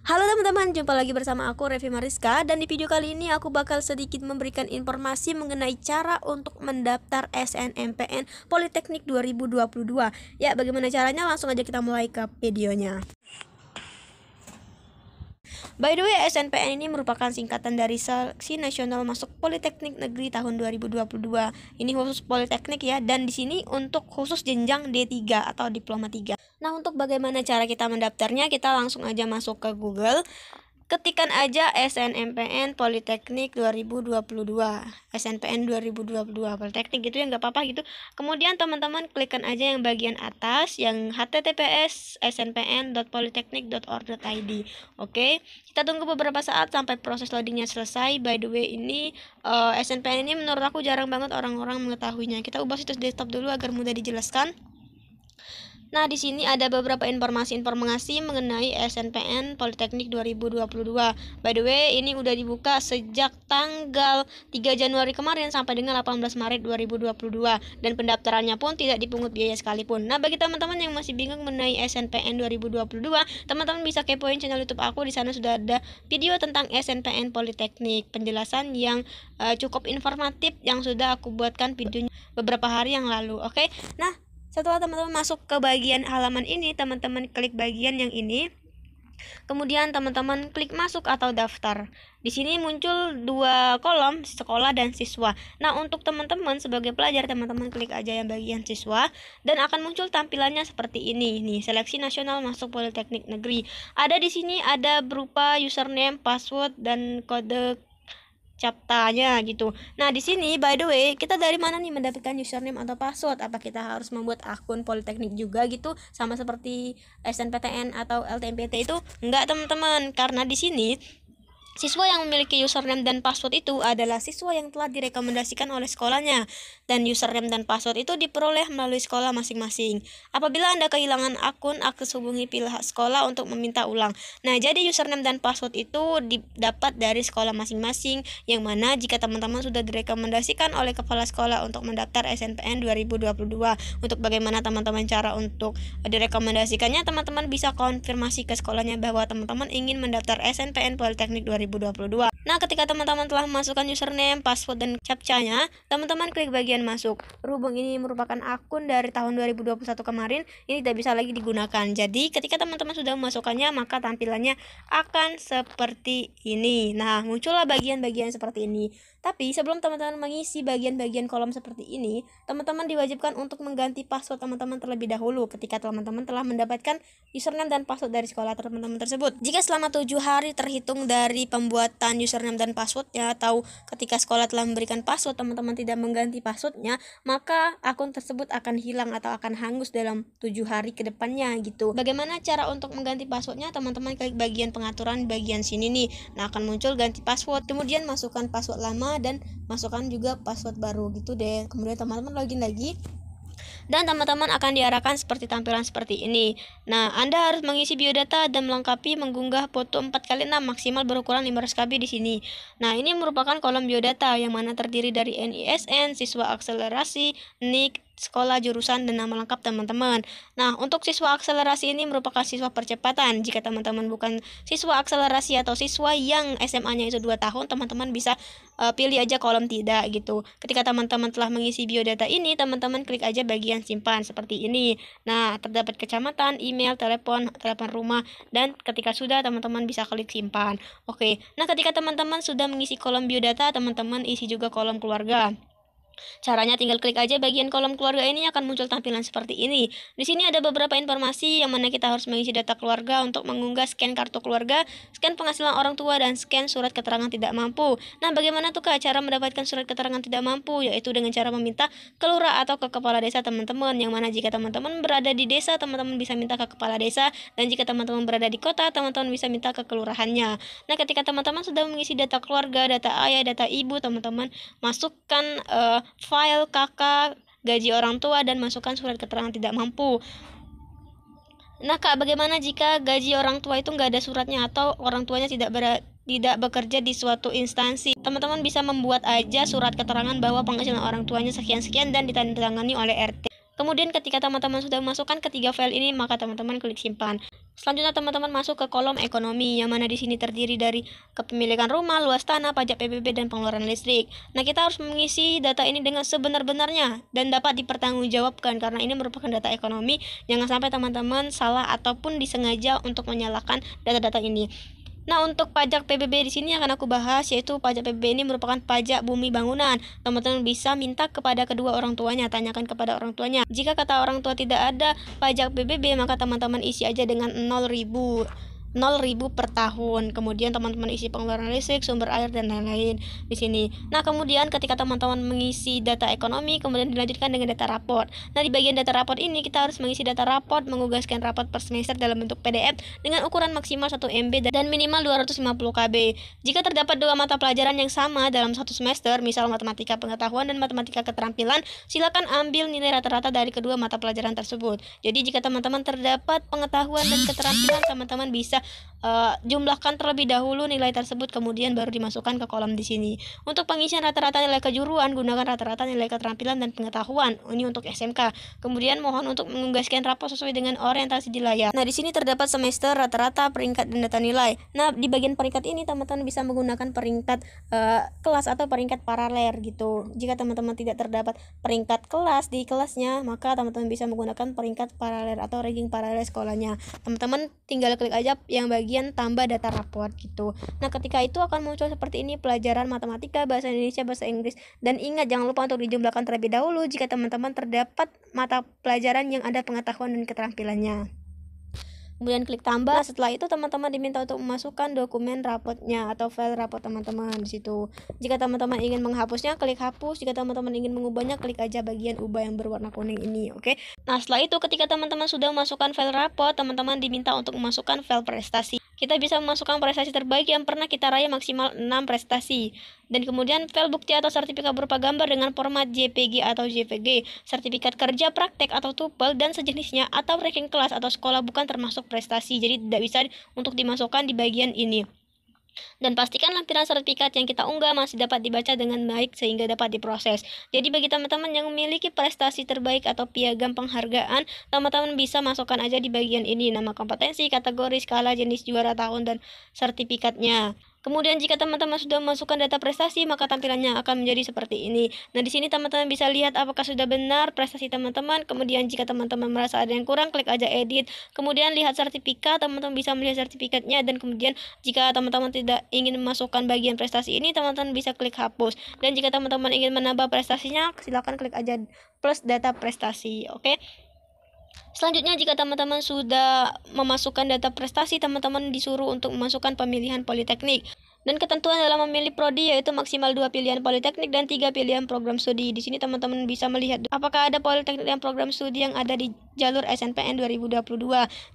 Halo teman-teman, jumpa lagi bersama aku Revi Mariska. Dan di video kali ini aku bakal sedikit memberikan informasi mengenai cara untuk mendaftar SNMPN Politeknik 2022. Ya, bagaimana caranya? Langsung aja kita mulai ke videonya. By the way, SNPN ini merupakan singkatan dari Seleksi Nasional Masuk Politeknik Negeri tahun 2022. Ini khusus Politeknik ya, dan di sini untuk khusus jenjang D3 atau Diploma 3. Nah, untuk bagaimana cara kita mendaftarnya, kita langsung aja masuk ke Google. Ketikkan aja SNMPN Politeknik 2022, SNPN 2022 Politeknik gitu ya, nggak apa-apa gitu. Kemudian teman-teman klikkan aja yang bagian atas yang https snpn.politeknik.or.id. Oke, kita tunggu beberapa saat sampai proses loadingnya selesai. By the way, ini SNPN ini menurut aku jarang banget orang-orang mengetahuinya. Kita ubah situs desktop dulu agar mudah dijelaskan. Nah, di sini ada beberapa informasi mengenai SNPN Politeknik 2022. By the way, ini udah dibuka sejak tanggal 3 Januari kemarin sampai dengan 18 Maret 2022 dan pendaftarannya pun tidak dipungut biaya sekalipun. Nah, bagi teman-teman yang masih bingung mengenai SNPN 2022, teman-teman bisa kepoin channel YouTube aku. Di sana sudah ada video tentang SNPN Politeknik, penjelasan yang cukup informatif yang sudah aku buatkan videonya beberapa hari yang lalu. Oke. Nah, setelah teman-teman masuk ke bagian halaman ini, teman-teman klik bagian yang ini. Kemudian teman-teman klik masuk atau daftar. Di sini muncul dua kolom, sekolah dan siswa. Nah, untuk teman-teman sebagai pelajar, teman-teman klik aja yang bagian siswa dan akan muncul tampilannya seperti ini. Nih, Seleksi Nasional Masuk Politeknik Negeri. Ada di sini ada berupa username, password dan kode captanya gitu. Nah, di sini by the way, kita dari mana nih mendapatkan username atau password? Apa kita harus membuat akun Politeknik juga gitu, sama seperti SNPTN atau LTMPT itu? Enggak, teman-teman, karena di sini siswa yang memiliki username dan password itu adalah siswa yang telah direkomendasikan oleh sekolahnya, dan username dan password itu diperoleh melalui sekolah masing-masing. Apabila Anda kehilangan akun, akses hubungi pihak sekolah untuk meminta ulang. Nah, jadi username dan password itu didapat dari sekolah masing-masing, yang mana jika teman-teman sudah direkomendasikan oleh kepala sekolah untuk mendaftar SNPN 2022. Untuk bagaimana teman-teman cara untuk direkomendasikannya, teman-teman bisa konfirmasi ke sekolahnya bahwa teman-teman ingin mendaftar SNPN Politeknik 2022. Nah, ketika teman-teman telah memasukkan username, password, dan captcha-nya, teman-teman klik bagian masuk. Berhubung ini merupakan akun dari tahun 2021 kemarin, ini tidak bisa lagi digunakan. Jadi, ketika teman-teman sudah memasukkannya, maka tampilannya akan seperti ini. Nah, muncullah bagian-bagian seperti ini. Tapi, sebelum teman-teman mengisi bagian-bagian kolom seperti ini, teman-teman diwajibkan untuk mengganti password teman-teman terlebih dahulu ketika teman-teman telah mendapatkan username dan password dari sekolah teman-teman tersebut. Jika selama 7 hari terhitung dari pembuatan username dan passwordnya, atau ketika sekolah telah memberikan password teman-teman tidak mengganti passwordnya, maka akun tersebut akan hilang atau akan hangus dalam 7 hari ke depannya gitu. Bagaimana cara untuk mengganti passwordnya? Teman-teman klik bagian pengaturan bagian sini nih. Nah, akan muncul ganti password, kemudian masukkan password lama dan masukkan juga password baru gitu deh. Kemudian teman-teman login lagi dan teman-teman akan diarahkan seperti tampilan seperti ini. Nah, Anda harus mengisi biodata dan melengkapi mengunggah foto 4x6 maksimal berukuran 500 KB di sini. Nah, ini merupakan kolom biodata yang mana terdiri dari NISN, siswa akselerasi, NIK, sekolah, jurusan, dan nama lengkap teman-teman. Nah, untuk siswa akselerasi ini merupakan siswa percepatan. Jika teman-teman bukan siswa akselerasi atau siswa yang SMA-nya itu 2 tahun, teman-teman bisa pilih aja kolom tidak gitu. Ketika teman-teman telah mengisi biodata ini, teman-teman klik aja bagian simpan seperti ini. Nah, terdapat kecamatan, email, telepon rumah, dan ketika sudah, teman-teman bisa klik simpan. Oke. Nah, ketika teman-teman sudah mengisi kolom biodata, teman-teman isi juga kolom keluarga. Caranya tinggal klik aja bagian kolom keluarga, ini akan muncul tampilan seperti ini. Di sini ada beberapa informasi yang mana kita harus mengisi data keluarga untuk mengunggah scan kartu keluarga, scan penghasilan orang tua, dan scan surat keterangan tidak mampu. Nah, bagaimana tuh Kak cara mendapatkan surat keterangan tidak mampu? Yaitu dengan cara meminta ke lurah atau ke kepala desa teman-teman. Yang mana jika teman-teman berada di desa, teman-teman bisa minta ke kepala desa, dan jika teman-teman berada di kota, teman-teman bisa minta ke kelurahannya. Nah, ketika teman-teman sudah mengisi data keluarga, data ayah, data ibu, teman-teman masukkan file kakak, gaji orang tua, dan masukkan surat keterangan tidak mampu. Nah, Kak, bagaimana jika gaji orang tua itu nggak ada suratnya atau orang tuanya tidak bekerja di suatu instansi? Teman-teman bisa membuat aja surat keterangan bahwa penghasilan orang tuanya sekian-sekian dan ditandatangani oleh RT. Kemudian ketika teman-teman sudah memasukkan ketiga file ini, maka teman-teman klik simpan. Selanjutnya teman-teman masuk ke kolom ekonomi, yang mana di sini terdiri dari kepemilikan rumah, luas tanah, pajak PBB, dan pengeluaran listrik. Nah, kita harus mengisi data ini dengan sebenar-benarnya dan dapat dipertanggungjawabkan karena ini merupakan data ekonomi. Jangan sampai teman-teman salah ataupun disengaja untuk menyalahkan data-data ini. Nah, untuk pajak PBB di sini akan aku bahas, yaitu pajak PBB ini merupakan pajak bumi bangunan. Teman-teman bisa minta kepada kedua orang tuanya, tanyakan kepada orang tuanya. Jika kata orang tua tidak ada pajak PBB, maka teman-teman isi aja dengan 0.000 per tahun. Kemudian teman-teman isi pengeluaran listrik, sumber air, dan lain-lain di sini. Nah, kemudian ketika teman-teman mengisi data ekonomi, kemudian dilanjutkan dengan data raport. Nah, di bagian data raport ini kita harus mengisi data raport, mengunggah scan raport per semester dalam bentuk PDF dengan ukuran maksimal 1 MB dan minimal 250 KB. Jika terdapat dua mata pelajaran yang sama dalam satu semester, misal matematika pengetahuan dan matematika keterampilan, silakan ambil nilai rata-rata dari kedua mata pelajaran tersebut. Jadi jika teman-teman terdapat pengetahuan dan keterampilan, teman-teman bisa jumlahkan terlebih dahulu nilai tersebut, kemudian baru dimasukkan ke kolom di sini. Untuk pengisian rata-rata nilai kejuruan, gunakan rata-rata nilai keterampilan dan pengetahuan. Ini untuk SMK. Kemudian mohon untuk mengunggah scan rapor sesuai dengan orientasi di layar. Nah, di sini terdapat semester, rata-rata, peringkat, dan data nilai. Nah, di bagian peringkat ini teman-teman bisa menggunakan peringkat kelas atau peringkat paralel gitu. Jika teman-teman tidak terdapat peringkat kelas di kelasnya, maka teman-teman bisa menggunakan peringkat paralel atau ranking paralel sekolahnya. Teman-teman tinggal klik aja yang bagian tambah data raport gitu. Nah, ketika itu akan muncul seperti ini pelajaran matematika, bahasa Indonesia, bahasa Inggris. Dan ingat, jangan lupa untuk dijumlahkan terlebih dahulu jika teman-teman terdapat mata pelajaran yang ada pengetahuan dan keterampilannya. Kemudian klik tambah. Setelah itu teman-teman diminta untuk memasukkan dokumen rapotnya atau file raport teman-teman di situ. Jika teman-teman ingin menghapusnya, klik hapus. Jika teman-teman ingin mengubahnya, klik aja bagian ubah yang berwarna kuning ini, oke? Nah, setelah itu ketika teman-teman sudah memasukkan file raport, teman-teman diminta untuk memasukkan file prestasi. Kita bisa memasukkan prestasi terbaik yang pernah kita raih maksimal 6 prestasi. Dan kemudian file bukti atau sertifikat berupa gambar dengan format JPG atau JPG, sertifikat kerja praktek atau TOEFL dan sejenisnya, atau ranking kelas atau sekolah bukan termasuk prestasi. Jadi tidak bisa untuk dimasukkan di bagian ini. Dan pastikan lampiran sertifikat yang kita unggah masih dapat dibaca dengan baik sehingga dapat diproses. Jadi bagi teman-teman yang memiliki prestasi terbaik atau piagam penghargaan, teman-teman bisa masukkan aja di bagian ini nama kompetensi, kategori, skala, jenis juara tahun, dan sertifikatnya. Kemudian jika teman-teman sudah memasukkan data prestasi, maka tampilannya akan menjadi seperti ini. Nah, di sini teman-teman bisa lihat apakah sudah benar prestasi teman-teman. Kemudian jika teman-teman merasa ada yang kurang, klik aja edit. Kemudian lihat sertifikat, teman-teman bisa melihat sertifikatnya. Dan kemudian jika teman-teman tidak ingin memasukkan bagian prestasi ini, teman-teman bisa klik hapus. Dan jika teman-teman ingin menambah prestasinya, silakan klik aja plus data prestasi, oke? Selanjutnya, jika teman-teman sudah memasukkan data prestasi, teman-teman disuruh untuk memasukkan pemilihan politeknik. Dan ketentuan dalam memilih prodi yaitu maksimal 2 pilihan politeknik dan 3 pilihan program studi. Di sini teman-teman bisa melihat apakah ada politeknik dan program studi yang ada di jalur SNPN 2022.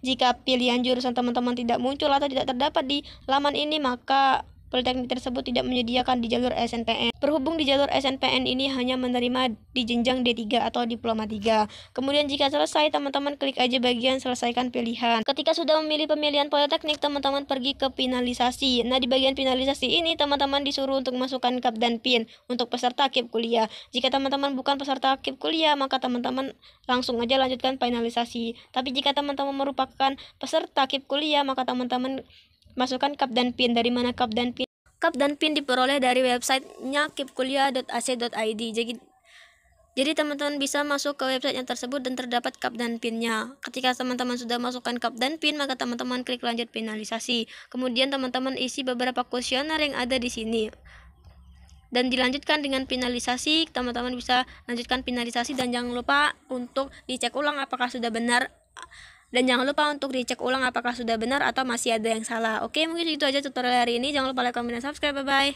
Jika pilihan jurusan teman-teman tidak muncul atau tidak terdapat di laman ini, maka politeknik tersebut tidak menyediakan di jalur SNPN. Berhubung di jalur SNPN ini hanya menerima di jenjang D3 atau diploma 3. Kemudian jika selesai, teman-teman klik aja bagian selesaikan pilihan. Ketika sudah memilih pemilihan politeknik, teman-teman pergi ke finalisasi. Nah, di bagian finalisasi ini teman-teman disuruh untuk masukkan KAP dan PIN untuk peserta KIP kuliah. Jika teman-teman bukan peserta KIP kuliah, maka teman-teman langsung aja lanjutkan finalisasi. Tapi jika teman-teman merupakan peserta KIP kuliah, maka teman-teman masukkan KAP dan PIN. Dari mana KAP dan PIN? KAP dan PIN diperoleh dari websitenya kipkuliah.ac.id. Jadi teman-teman bisa masuk ke websitenya tersebut dan terdapat KAP dan PIN-nya. Ketika teman-teman sudah masukkan KAP dan PIN, maka teman-teman klik lanjut finalisasi. Kemudian teman-teman isi beberapa kuesioner yang ada di sini. Dan dilanjutkan dengan finalisasi, teman-teman bisa lanjutkan finalisasi dan jangan lupa untuk dicek ulang apakah sudah benar. Dan jangan lupa untuk dicek ulang apakah sudah benar atau masih ada yang salah. Oke, mungkin itu aja tutorial hari ini. Jangan lupa like, comment, dan subscribe. Bye-bye.